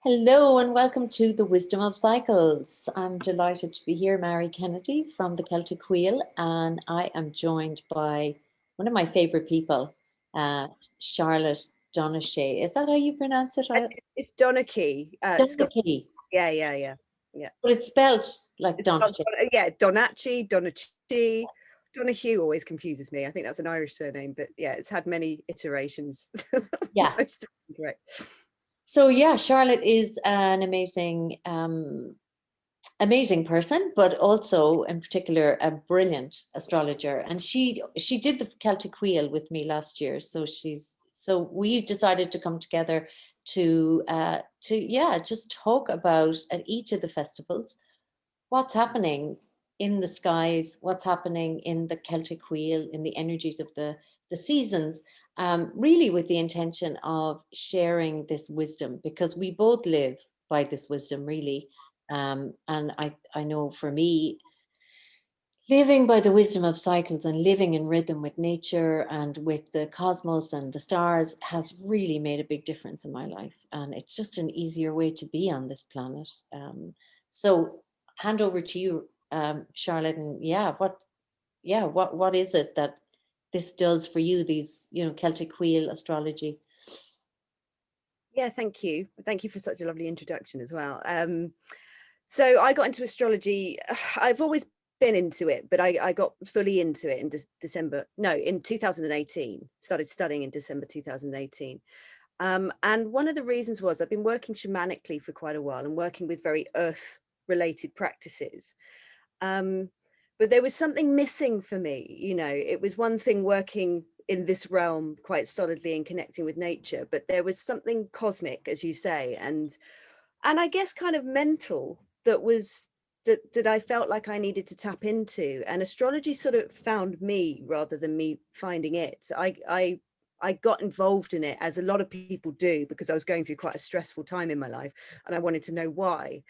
Hello and welcome to the Wisdom of Cycles. I'm delighted to be here, Mary Kennedy from the Celtic Wheel, and I am joined by one of my favorite people, Charlotte Donachie. Is that how you pronounce it? It's Donachie. Donachie. Yeah. But it's spelled like Donachie. Yeah, Donachie, Donahue always confuses me. I think that's an Irish surname, but yeah, it's had many iterations. Yeah. Right. So yeah, Charlotte is an amazing person, but also in particular a brilliant astrologer. And she did the Celtic Wheel with me last year. So we decided to come together to just talk about at each of the festivals what's happening in the skies, what's happening in the Celtic Wheel, in the energies of the seasons, really with the intention of sharing this wisdom, because we both live by this wisdom, really. And I know for me, living by the wisdom of cycles and living in rhythm with nature and with the cosmos and the stars has really made a big difference in my life. And it's just an easier way to be on this planet. So hand over to you, Charlotte, and what is it that this does for you, these, Celtic Wheel astrology? Yeah, thank you. Thank you for such a lovely introduction as well. So I got into astrology. I've always been into it, but I got fully into it in 2018. Started studying in December 2018. And one of the reasons was I've been working shamanically for quite a while and working with very earth related practices. But there was something missing for me. It was one thing working in this realm quite solidly and connecting with nature, but there was something cosmic, as you say, and I guess kind of mental that I felt like I needed to tap into. And astrology sort of found me rather than me finding it. I got involved in it, as a lot of people do, because I was going through quite a stressful time in my life and I wanted to know why.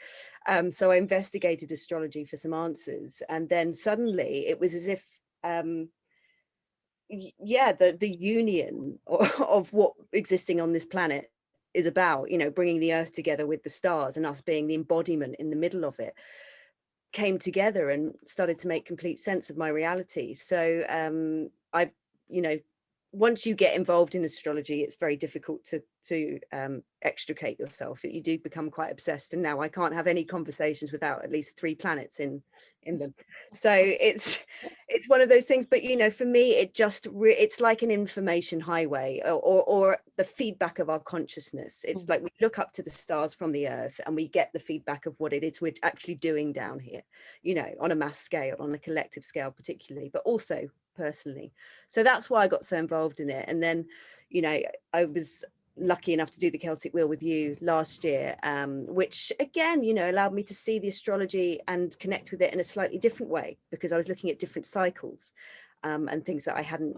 So I investigated astrology for some answers, and then suddenly it was as if the union of what existing on this planet is about, bringing the earth together with the stars and us being the embodiment in the middle of it, came together and started to make complete sense of my reality. So once you get involved in astrology, it's very difficult to extricate yourself. You do become quite obsessed, and now I can't have any conversations without at least 3 planets in them. So it's one of those things. But for me, it's like an information highway, or the feedback of our consciousness. It's like we look up to the stars from the earth and we get the feedback of what it is we're actually doing down here, on a mass scale, on a collective scale particularly, but also personally. So that's why I got so involved in it. And then I was lucky enough to do the Celtic Wheel with you last year, which again allowed me to see the astrology and connect with it in a slightly different way, because I was looking at different cycles and things that I hadn't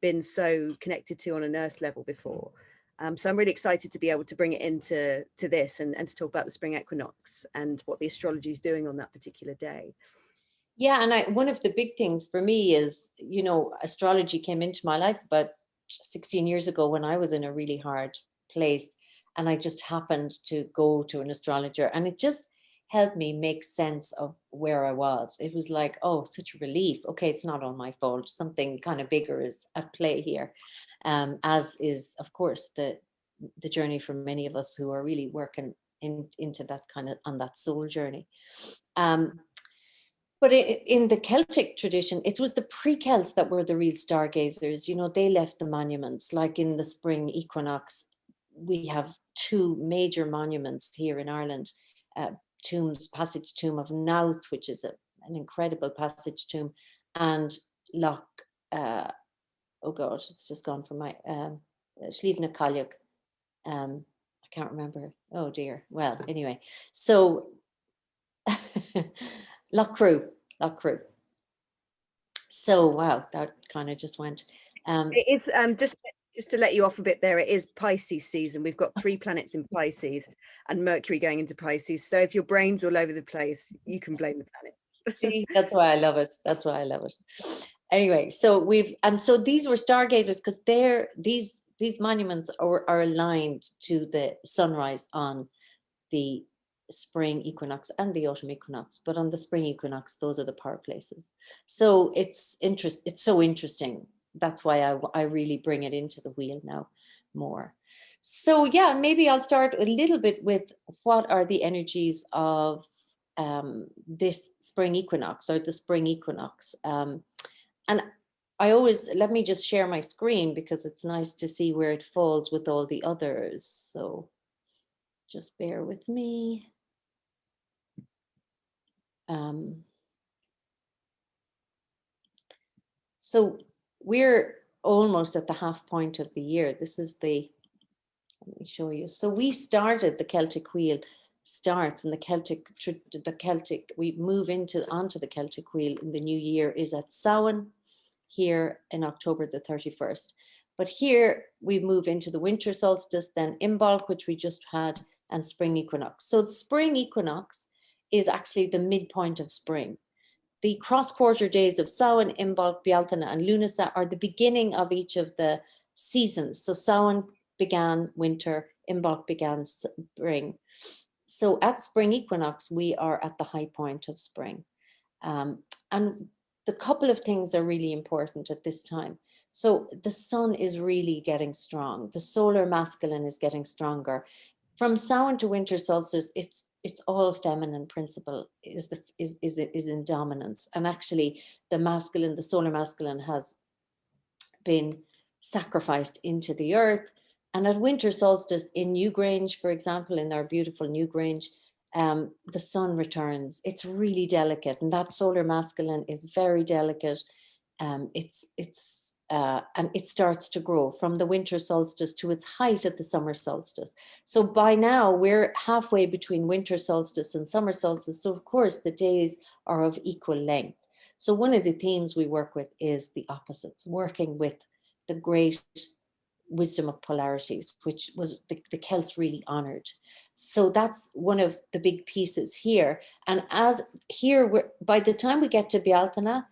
been so connected to on an earth level before. So I'm really excited to be able to bring it into this and to talk about the Spring Equinox and what the astrology is doing on that particular day. Yeah, and one of the big things for me is, astrology came into my life about 16 years ago when I was in a really hard place, and I just happened to go to an astrologer, and it just helped me make sense of where I was. It was like, oh, such a relief. Okay, it's not all my fault. Something kind of bigger is at play here, as is, of course, the journey for many of us who are really working into that kind of on that soul journey. But in the Celtic tradition, it was the pre-Celts that were the real stargazers. They left the monuments. Like in the Spring Equinox, we have 2 major monuments here in Ireland. Passage Tomb of Nouth, which is an incredible passage tomb, and Loch, oh God, it's just gone from my, Sliabh Cailleach. I can't remember. Oh dear. Well, anyway, so Loch Crew. So wow, that kind of just went. It is just to let you off a bit there. It is Pisces season. We've got 3 planets in Pisces and Mercury going into Pisces. So if your brain's all over the place, you can blame the planets. See, that's why I love it. Anyway, so these were stargazers because these monuments are aligned to the sunrise on the spring equinox and the autumn equinox, but on the spring equinox, those are the power places. So it's so interesting. That's why I really bring it into the wheel now more. So yeah, maybe I'll start a little bit with what are the energies of this spring equinox, or the spring equinox. And let me just share my screen, because it's nice to see where it falls with all the others. So just bear with me. So we're almost at the half point of the year. This is let me show you. So we started, the Celtic Wheel starts, and the Celtic, we move onto the Celtic Wheel in the new year is at Samhain here in October the 31st. But here we move into the winter solstice, then Imbolc, which we just had, and spring equinox. So the spring equinox is actually the midpoint of spring. The cross-quarter days of Samhain, Imbolc, Bealtaine, and Lunasa are the beginning of each of the seasons. So Samhain began winter, Imbolc began spring. So at spring equinox, we are at the high point of spring. And the couple of things are really important at this time. So the sun is really getting strong. The solar masculine is getting stronger. From Samhain to winter solstice, it's all feminine principle is in dominance. And actually the solar masculine has been sacrificed into the earth. And at winter solstice in Newgrange, for example, in our beautiful Newgrange, the sun returns. It's really delicate, and that solar masculine is very delicate. And it starts to grow from the winter solstice to its height at the summer solstice. So by now we're halfway between winter solstice and summer solstice. So of course the days are of equal length. So one of the themes we work with is the opposites, working with the great wisdom of polarities, which was the Celts really honored. So that's one of the big pieces here. And as here, by the time we get to Bealtaine,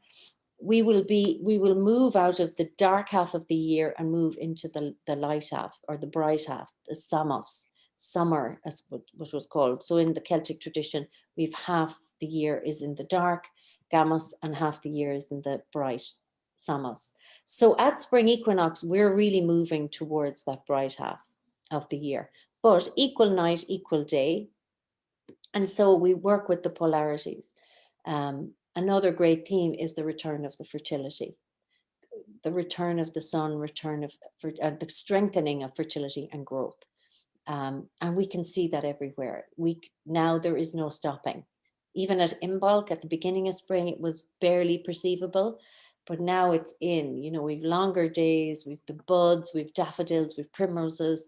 we will move out of the dark half of the year and move into the light half, or the bright half, the Samos, summer, as what was called. So in the Celtic tradition, we've half the year is in the dark, Gamos, and half the year is in the bright, Samos. So at spring equinox, we're really moving towards that bright half of the year, but equal night, equal day. And so we work with the polarities. Another great theme is the return of the fertility, the return of the sun, the strengthening of fertility and growth. And we can see that everywhere. Now there is no stopping. Even at Imbolc, at the beginning of spring, it was barely perceivable, but now it's in. We've longer days, we've the buds, we've daffodils, we've primroses,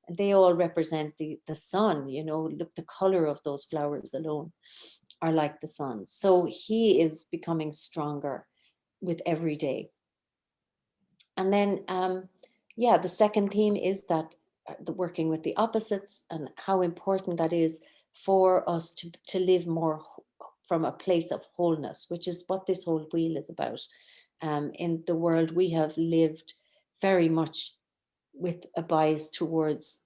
and they all represent the sun. Look, the color of those flowers alone are like the sun. So he is becoming stronger with every day. And then, the second theme is that the working with the opposites, and how important that is for us to live more from a place of wholeness, which is what this whole wheel is about. In the world, we have lived very much with a bias towards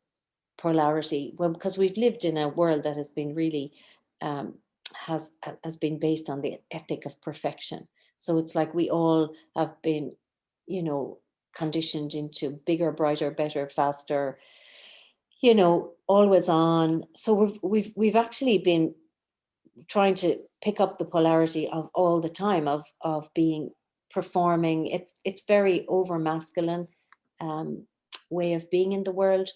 polarity, because we've lived in a world that has been really has been based on the ethic of perfection. So it's like we all have been, conditioned into bigger, brighter, better, faster, always on. So we've actually been trying to pick up the polarity of all the time of being performing. It's very over masculine way of being in the world.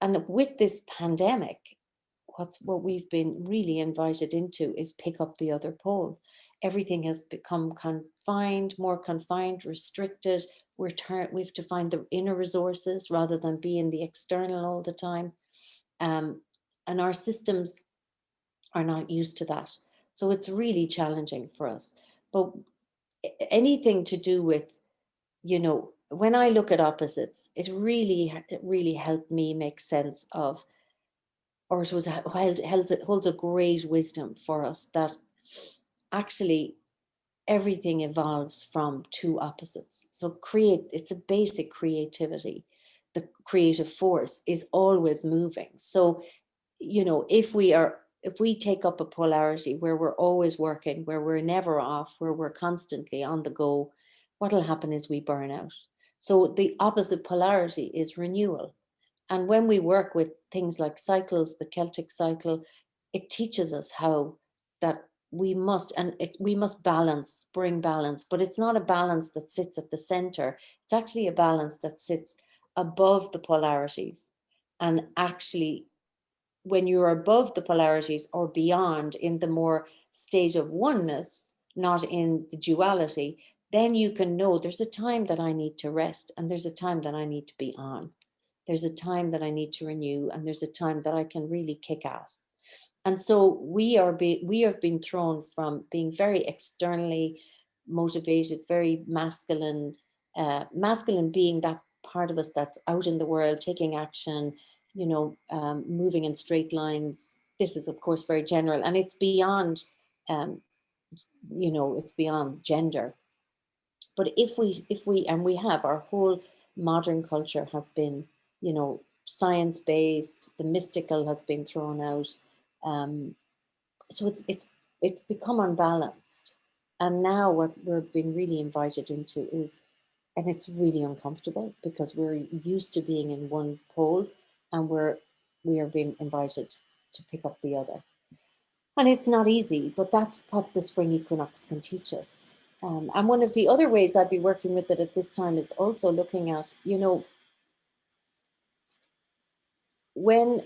And with this pandemic, what we've been really invited into is pick up the other pole. Everything has become more confined, restricted. We've to find the inner resources rather than be in the external all the time. And our systems are not used to that. So it's really challenging for us. But anything to do with, when I look at opposites, it really helped me make sense of, or it holds a great wisdom for us, that actually everything evolves from two opposites. So it's a basic creativity. The creative force is always moving. So you know, if we take up a polarity where we're always working, where we're never off, where we're constantly on the go, what'll happen is we burn out. So the opposite polarity is renewal. And when we work with things like cycles, the Celtic cycle, it teaches us how that we must balance, bring balance, but it's not a balance that sits at the center. It's actually a balance that sits above the polarities. And actually, when you're above the polarities or beyond in the more state of oneness, not in the duality, then you can know there's a time that I need to rest and there's a time that I need to be on. There's a time that I need to renew and there's a time that I can really kick ass. And so we have been thrown from being very externally motivated, very masculine, masculine being that part of us that's out in the world, taking action, you know, moving in straight lines. This is, of course, very general, and it's beyond, um, you know, it's beyond gender. But and we have our whole modern culture has been, you know, science based. The mystical has been thrown out. Um, so it's become unbalanced, and now what we're being really invited into is, and it's really uncomfortable because we're used to being in one pole, and we are being invited to pick up the other, and it's not easy, but that's what the spring equinox can teach us. And one of the other ways I'd be working with it at this time is also looking at, you know, when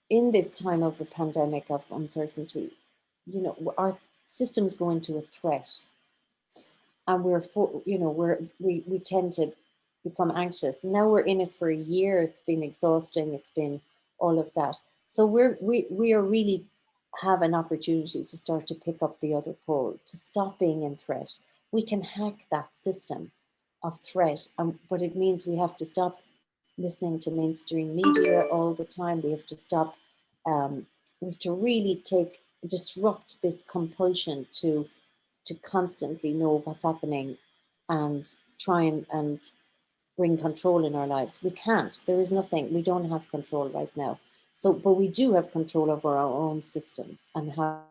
in this time of a pandemic of uncertainty, you know, our systems go into a threat, and you know, we tend to become anxious. Now we're in it for a year. It's been exhausting. It's been all of that. So we are really have an opportunity to start to pick up the other pole, to stop being in threat. We can hack that system of threat, but it means we have to stop listening to mainstream media all the time. We have to stop. We have to really disrupt this compulsion to constantly know what's happening and try and bring control in our lives. We can't. There is nothing. We don't have control right now. So, but we do have control over our own systems and how.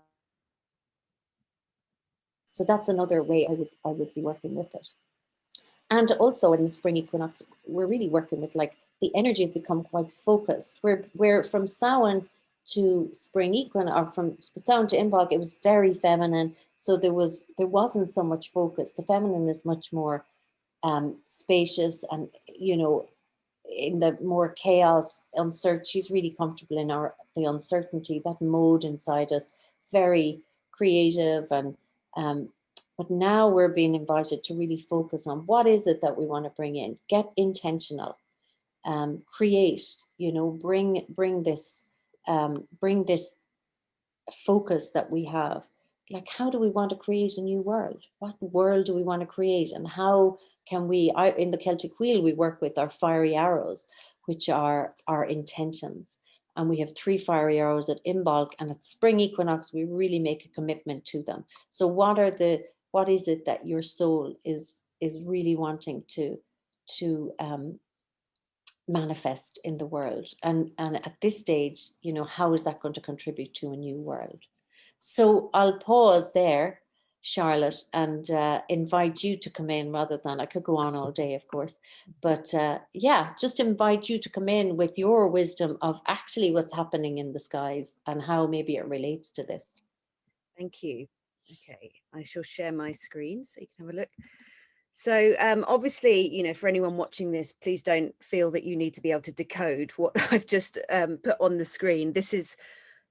So that's another way I would be working with it. And also in the spring equinox, we're really working with, like, the energy has become quite focused. Where from Samhain to spring equinox, or from Samhain to Imbolc, it was very feminine. So there wasn't so much focus. The feminine is much more spacious, and, you know, in the more chaos, uncertain. She's really comfortable in the uncertainty, that mode inside us, very creative. And but now we're being invited to really focus on what is it that we want to bring in, get intentional, create, you know, bring this focus that we have. Like, how do we want to create a new world? What world do we want to create? And how can in the Celtic Wheel, we work with our fiery arrows, which are our intentions. And we have 3 fiery arrows at Imbolc, and at spring equinox, we really make a commitment to them. So what is it that your soul is really wanting to manifest in the world? And at this stage, you know, how is that going to contribute to a new world? So I'll pause there, Charlotte, and invite you to come in, rather than, I could go on all day, of course, but yeah, just invite you to come in with your wisdom of actually what's happening in the skies and how maybe it relates to this. Thank you. Okay, I shall share my screen so you can have a look. So obviously, you know, for anyone watching this, please don't feel that you need to be able to decode what I've just put on the screen. This is,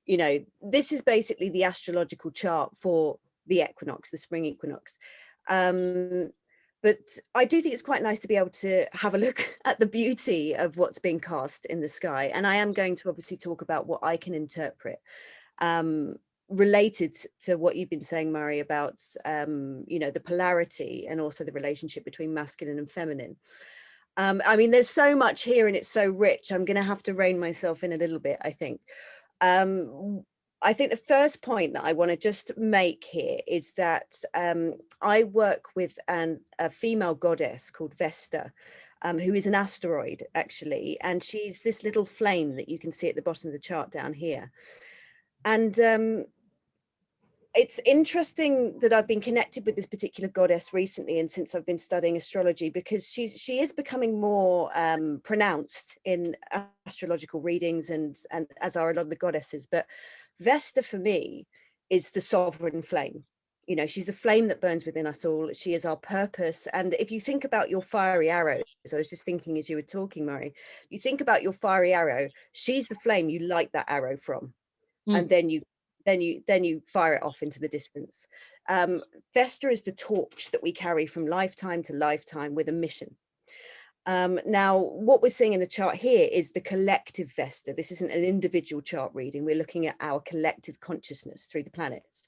you know, this is basically the astrological chart for the equinox, the spring equinox. But I do think it's quite nice to be able to have a look at the beauty of what's being cast in the sky. And I am going to obviously talk about what I can interpret, related to what you've been saying, Murray, about you know, the polarity and also the relationship between masculine and feminine. I mean, there's so much here and it's so rich. I'm going to have to rein myself in a little bit, I think. I think the first point that I want to just make here is that I work with a female goddess called Vesta, who is an asteroid actually, and she's this little flame that you can see at the bottom of the chart down here. And it's interesting that I've been connected with this particular goddess recently and since I've been studying astrology, because she is becoming more pronounced in astrological readings, and as are a lot of the goddesses. But Vesta for me is the sovereign flame. You know, she's the flame that burns within us all. She is our purpose. And if you think about your fiery arrows, I was just thinking as you were talking, Murray, you think about your fiery arrow, she's the flame you light that arrow from. And then you fire it off into the distance. Vesta is the torch that we carry from lifetime to lifetime with a mission. Now, what we're seeing in the chart here is the collective Vesta. This isn't an individual chart reading. We're looking at our collective consciousness through the planets.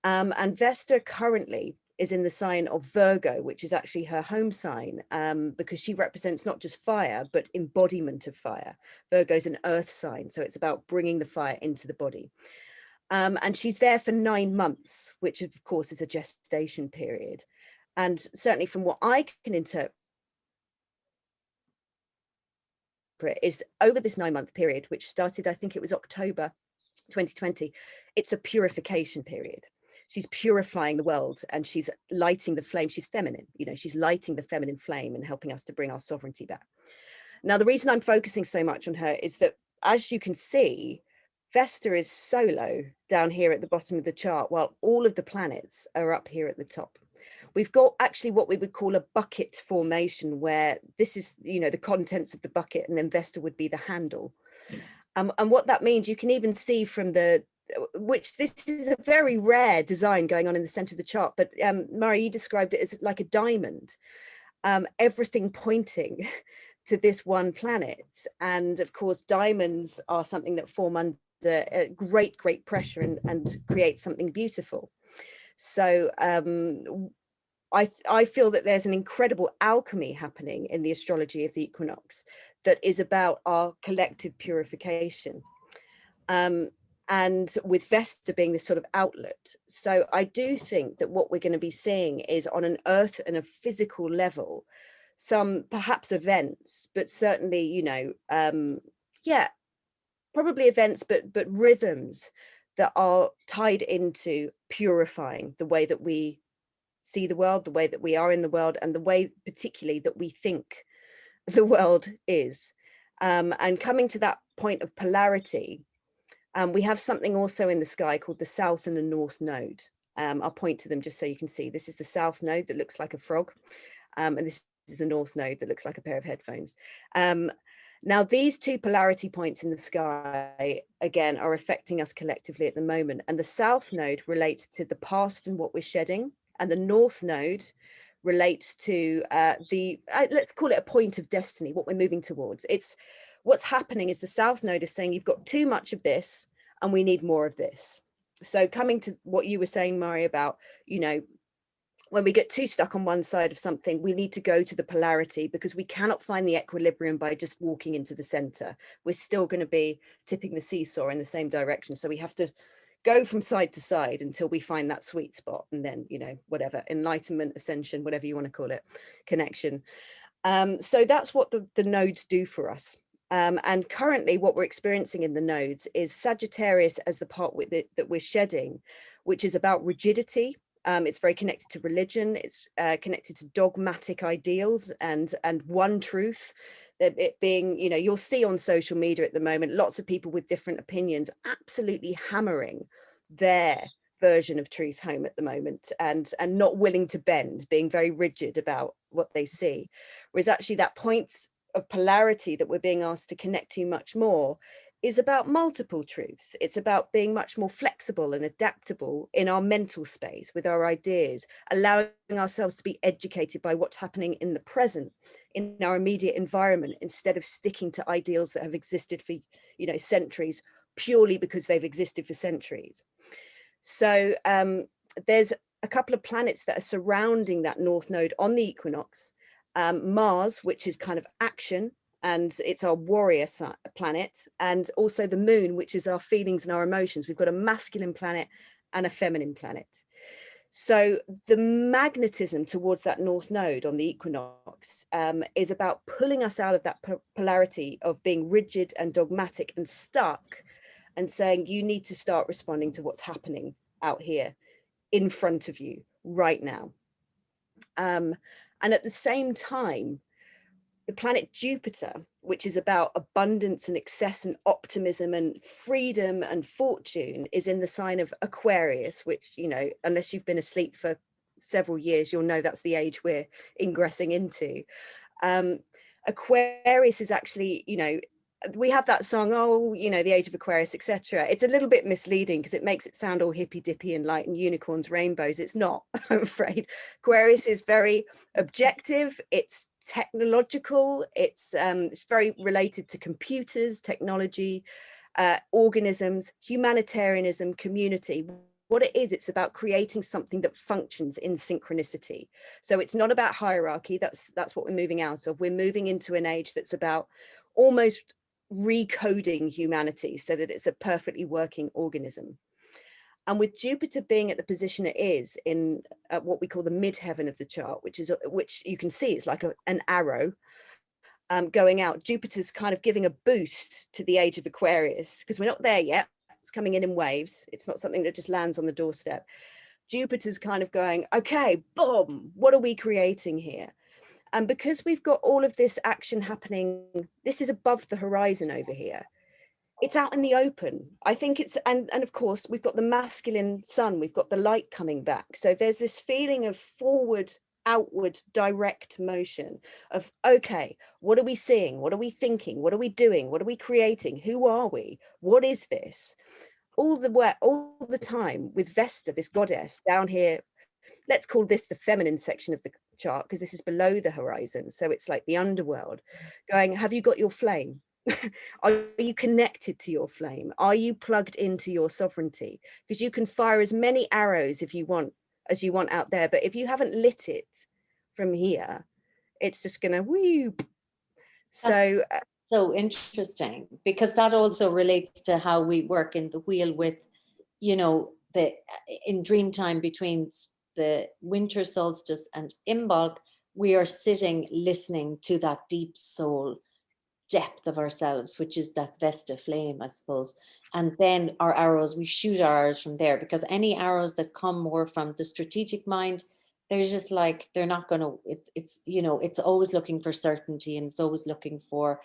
And Vesta currently is in the sign of Virgo, which is actually her home sign, because she represents not just fire, but embodiment of fire. Virgo is an earth sign, so it's about bringing the fire into the body. And she's there for 9 months, which of course is a gestation period. And certainly from what I can interpret is over this 9-month period, which started, I think it was October 2020, it's a purification period. She's purifying the world and she's lighting the flame. She's feminine, you know, she's lighting the feminine flame and helping us to bring our sovereignty back. Now, the reason I'm focusing so much on her is that, as you can see, Vesta is solo down here at the bottom of the chart, while all of the planets are up here at the top. We've got actually what we would call a bucket formation, where this is, you know, the contents of the bucket, and then Vesta would be the handle. And what that means, you can even see from which this is a very rare design going on in the center of the chart, but Murray, you described it as like a diamond, everything pointing to this one planet. And of course, diamonds are something that form under great pressure and create something beautiful. So I feel that there's an incredible alchemy happening in the astrology of the equinox that is about our collective purification. And with Vesta being this sort of outlet. So I do think that what we're going to be seeing is, on an earth and a physical level, some perhaps events, but certainly, you know, probably events, but rhythms that are tied into purifying the way that we see the world, the way that we are in the world, and the way particularly that we think the world is. And coming to that point of polarity, we have something also in the sky called the South and the North node. I'll point to them just so you can see. This is the South node that looks like a frog, and this is the North node that looks like a pair of headphones. Now, these two polarity points in the sky, again, are affecting us collectively at the moment. And the South node relates to the past and what we're shedding, and the North node relates to let's call it a point of destiny, what we're moving towards. It's what's happening is the South node is saying, you've got too much of this and we need more of this. So coming to what you were saying, Mari, about, you know, when we get too stuck on one side of something, we need to go to the polarity, because we cannot find the equilibrium by just walking into the center. We're still going to be tipping the seesaw in the same direction. So we have to go from side to side until we find that sweet spot. And then, you know, whatever, enlightenment, ascension, whatever you want to call it, connection. So that's what the nodes do for us. And currently what we're experiencing in the nodes is Sagittarius as the part with it that we're shedding, which is about rigidity. It's very connected to religion. It's connected to dogmatic ideals and one truth. It being, you know, you'll see on social media at the moment, lots of people with different opinions absolutely hammering their version of truth home at the moment, and not willing to bend, being very rigid about what they see. Whereas actually that point of polarity that we're being asked to connect to much more is about multiple truths. It's about being much more flexible and adaptable in our mental space with our ideas, allowing ourselves to be educated by what's happening in the present, in our immediate environment, instead of sticking to ideals that have existed for, you know, centuries, purely because they've existed for centuries. So there's a couple of planets that are surrounding that North node on the equinox. Mars, which is kind of action, and it's our warrior planet, and also the moon, which is our feelings and our emotions. We've got a masculine planet and a feminine planet. So the magnetism towards that north node on the equinox is about pulling us out of that polarity of being rigid and dogmatic and stuck, and saying you need to start responding to what's happening out here in front of you right now. And at the same time, the planet Jupiter, which is about abundance and excess and optimism and freedom and fortune, is in the sign of Aquarius, which, you know, unless you've been asleep for several years, you'll know that's the age we're ingressing into. Aquarius is actually, you know, we have that song, oh, you know, the age of Aquarius, etc. It's a little bit misleading because it makes it sound all hippy dippy and light and unicorns, rainbows. It's not, I'm afraid. Aquarius is very objective. It's technological. It's very related to computers, technology, organisms, humanitarianism, community. What it is, it's about creating something that functions in synchronicity. So it's not about hierarchy. That's what we're moving out of. We're moving into an age that's about almost recoding humanity so that it's a perfectly working organism. And with Jupiter being at the position it is in what we call the midheaven of the chart, which you can see it's like an arrow going out. Jupiter's kind of giving a boost to the age of Aquarius, because we're not there yet. It's coming in waves. It's not something that just lands on the doorstep. Jupiter's kind of going, okay, boom, what are we creating here? And because we've got all of this action happening, this is above the horizon over here. It's out in the open. I think it's, and of course, we've got the masculine sun, we've got the light coming back. So there's this feeling of forward, outward, direct motion of, okay, what are we seeing? What are we thinking? What are we doing? What are we creating? Who are we? What is this? All the time with Vesta, this goddess down here. Let's call this the feminine section of the chart, because this is below the horizon. So it's like the underworld going, have you got your flame? Are you connected to your flame? Are you plugged into your sovereignty? Because you can fire as many arrows if you want as you want out there, but if you haven't lit it from here, it's just gonna whoo. So so interesting, because that also relates to how we work in the wheel with, you know, the in dream time between the winter solstice and Imbolc, we are sitting listening to that deep soul depth of ourselves, which is that Vesta flame, I suppose. And then our arrows, we shoot our arrows from there, because any arrows that come more from the strategic mind, they're just like, they're not going to, it's, you know, it's always looking for certainty, and it's always looking for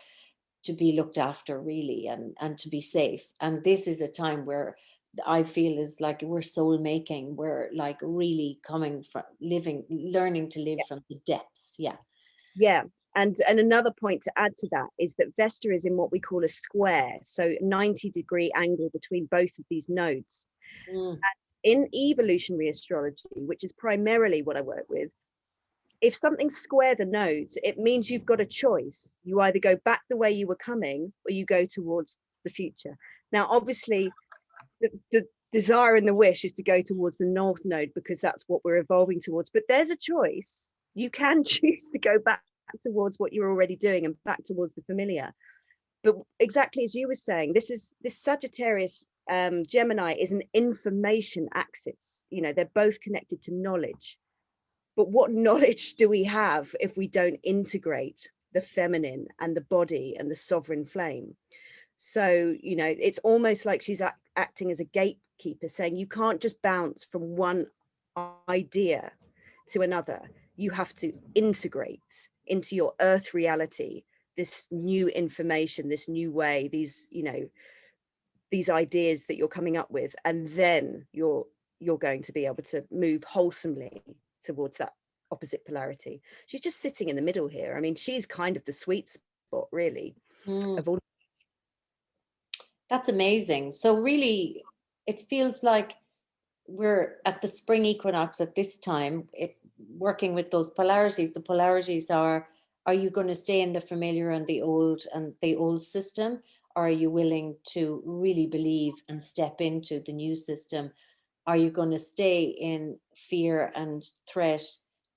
to be looked after, really, and to be safe. And this is a time where I feel is like we're soul making. We're like really coming from living, learning to live from the depths. Yeah. yeah. And another point to add to that is that Vesta is in what we call a square, so 90-degree angle between both of these nodes. Mm. In evolutionary astrology, which is primarily what I work with, if something's square the nodes, it means you've got a choice. You either go back the way you were coming, or you go towards the future. Now, obviously, the desire and the wish is to go towards the north node, because that's what we're evolving towards. But there's a choice. You can choose to go back towards what you're already doing and back towards the familiar. But exactly as you were saying, this Sagittarius Gemini is an information axis. You know, they're both connected to knowledge. But what knowledge do we have if we don't integrate the feminine and the body and the sovereign flame? So, you know, it's almost like she's acting as a gatekeeper, saying you can't just bounce from one idea to another. You have to integrate into your earth reality this new information, this new way, these, you know, these ideas that you're coming up with, and then you're going to be able to move wholesomely towards that opposite polarity. She's just sitting in the middle here. I mean, she's kind of the sweet spot, really, of all. That's amazing. So really, it feels like we're at the spring equinox at this time, working with those polarities. The polarities are you going to stay in the familiar and the old system? Or are you willing to really believe and step into the new system? Are you going to stay in fear and threat?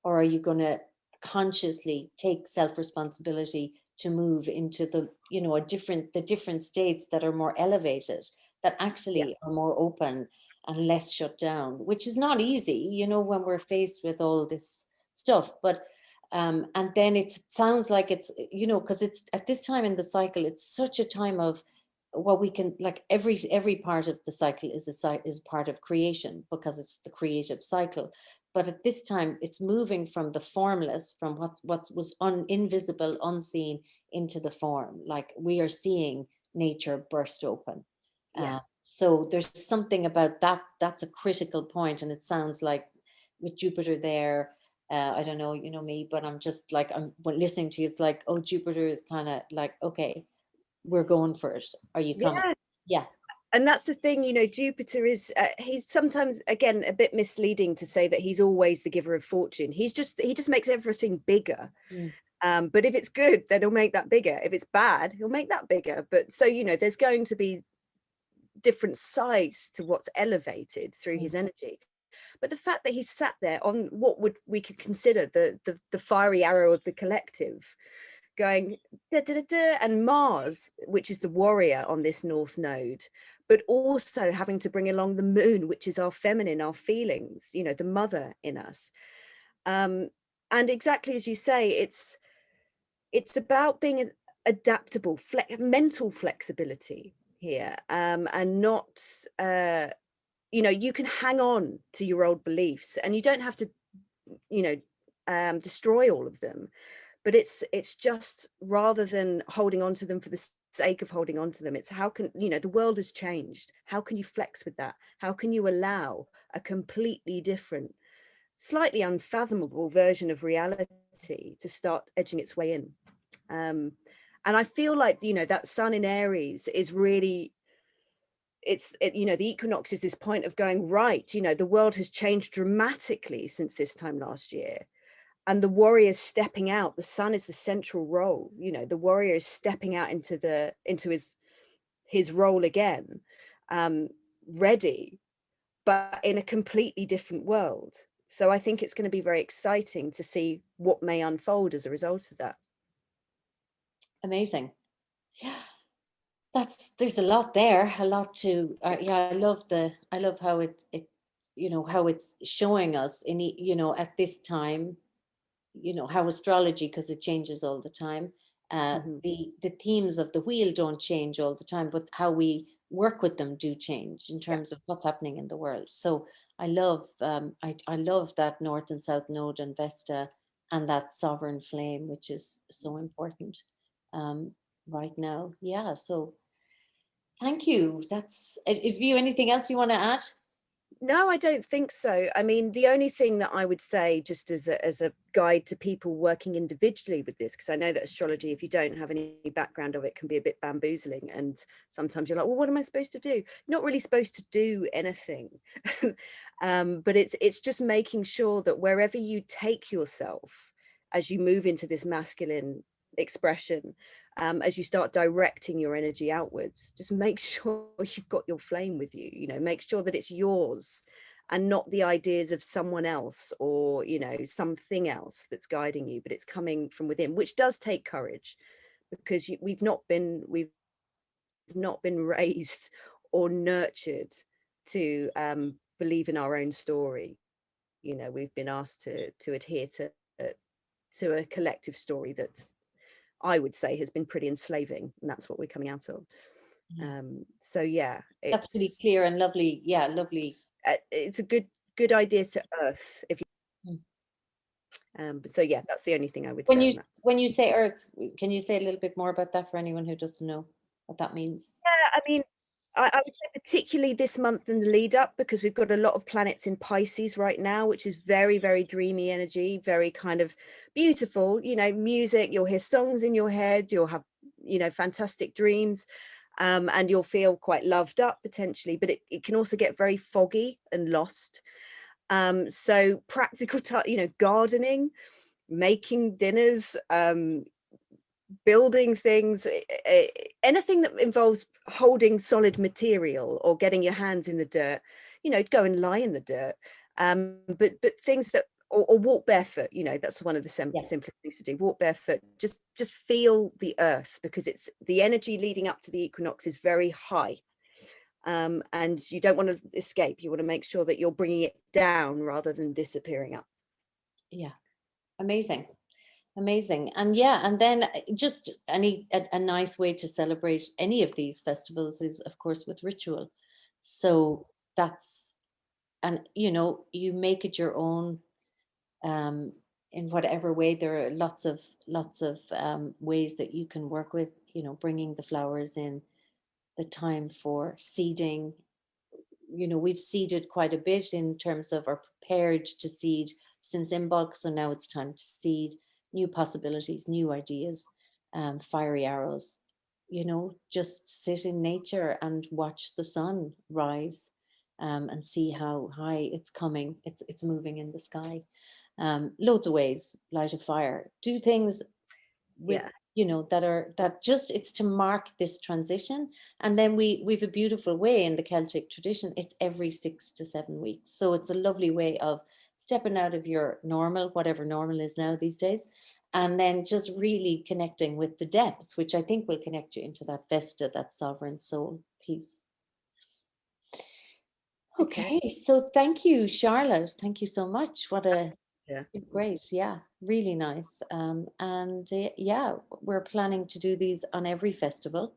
Or are you going to consciously take self-responsibility to move into the, you know, the different states that are more elevated, that Yeah. actually are more open and less shut down, which is not easy, you know, when we're faced with all this stuff. But and then it sounds like it's, you know, because it's at this time in the cycle, it's such a time of what we can, like, every part of the cycle is is part of creation, because it's the creative cycle. But at this time, it's moving from the formless, from what was invisible, unseen, into the form. Like, we are seeing nature burst open. Yeah. So there's something about that, that's a critical point. And it sounds like with Jupiter there, I don't know, you know me, but I'm just like, when listening to you, it's like, oh, Jupiter is kind of like, okay, we're going for it. Are you coming? Yeah. Yeah. And that's the thing, you know, Jupiter is, he's sometimes, again, a bit misleading to say that he's always the giver of fortune. He just makes everything bigger. Mm. But if it's good, then he'll make that bigger. If it's bad, he'll make that bigger. But so, you know, there's going to be different sides to what's elevated through his energy. But the fact that he's sat there on what we could consider the fiery arrow of the collective, going da, da, da, da, and Mars, which is the warrior on this north node, but also having to bring along the moon, which is our feminine, our feelings, you know, the mother in us. And exactly as you say, it's about being adaptable, mental flexibility here, and not, you know, you can hang on to your old beliefs, and you don't have to, you know, destroy all of them. But it's just, rather than holding on to them for the sake of holding on to them, it's how can, you know, the world has changed. How can you flex with that? How can you allow a completely different, slightly unfathomable version of reality to start edging its way in? And I feel like, you know, that sun in Aries is really, you know, the equinox is this point of going, right, you know, the world has changed dramatically since this time last year. And the warrior is stepping out. The sun is the central role. You know, the warrior is stepping out into his role again, ready, but in a completely different world. So I think it's going to be very exciting to see what may unfold as a result of that. Amazing. Yeah. There's a lot there, a lot to, yeah, I love how it, you know, how it's showing us in, you know, at this time, you know, how astrology, because it changes all the time. Mhm. The themes of the wheel don't change all the time, but how we work with them do change in Yeah. terms of what's happening in the world. So I love that North and South Node and Vesta, and that sovereign flame, which is so important um, right now. Yeah. So thank you. That's, if you, anything else you want to add? No, I don't think so. I mean, the only thing that I would say, just as a guide to people working individually with this, because I know that astrology, if you don't have any background of it, can be a bit bamboozling. And sometimes you're like, well, what am I supposed to do? You're not really supposed to do anything. But it's just making sure that wherever you take yourself as you move into this masculine expression, as you start directing your energy outwards, just make sure you've got your flame with you, you know, make sure that it's yours and not the ideas of someone else or, you know, something else that's guiding you, but it's coming from within, which does take courage, because we've not been raised or nurtured to believe in our own story. You know, we've been asked to adhere to a collective story that's, I would say, has been pretty enslaving, and that's what we're coming out of. Yeah. So yeah, That's really clear and lovely. Yeah, lovely. it's a good idea to earth if Mm. you, but so yeah, that's the only thing I would say on that. When you say earth, can you say a little bit more about that for anyone who doesn't know what that means? Yeah, I mean, I would say particularly this month and the lead up, because we've got a lot of planets in Pisces right now, which is very, very dreamy energy, very kind of beautiful, you know, music. You'll hear songs in your head, you'll have, you know, fantastic dreams, and you'll feel quite loved up potentially, but it can also get very foggy and lost. So practical, you know, gardening, making dinners, building things, anything that involves holding solid material or getting your hands in the dirt, you know, go and lie in the dirt. But things that or walk barefoot, that's one of the Yeah. simplest things to do. Walk barefoot, just feel the earth, because it's the energy leading up to the equinox is very high. And you don't want to escape. You want to make sure that you're bringing it down rather than disappearing up. Yeah. Amazing. Amazing. And yeah, and then just a nice way to celebrate any of these festivals is, of course, with ritual. So that's, and you make it your own, in whatever way. There are lots of ways that you can work with, bringing the flowers in, the time for seeding. We've seeded quite a bit in terms of, are prepared to seed since Imbolc. So now it's time to seed new possibilities, new ideas, fiery arrows. Just sit in nature and watch the sun rise, and see how high it's coming. It's moving in the sky. Loads of ways. Light a fire. Do things with Yeah. that just, it's to mark this transition. And then we've a beautiful way in the Celtic tradition. It's every 6 to 7 weeks, so it's a lovely way of stepping out of your normal, whatever normal is now these days, and then just really connecting with the depths, which I think will connect you into that Vesta, that sovereign soul piece. Okay, so thank you, Charlotte. Thank you so much. Yeah. It's been great. Yeah, really nice. And yeah, we're planning to do these on every festival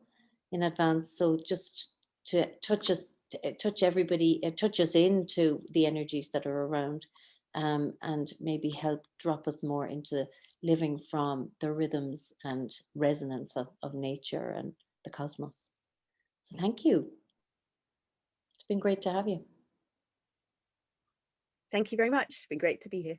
in advance. So just to touch everybody, touch us into the energies that are around, and maybe help drop us more into living from the rhythms and resonance of nature and the cosmos. So thank you. It's been great to have you. Thank you very much. It's been great to be here.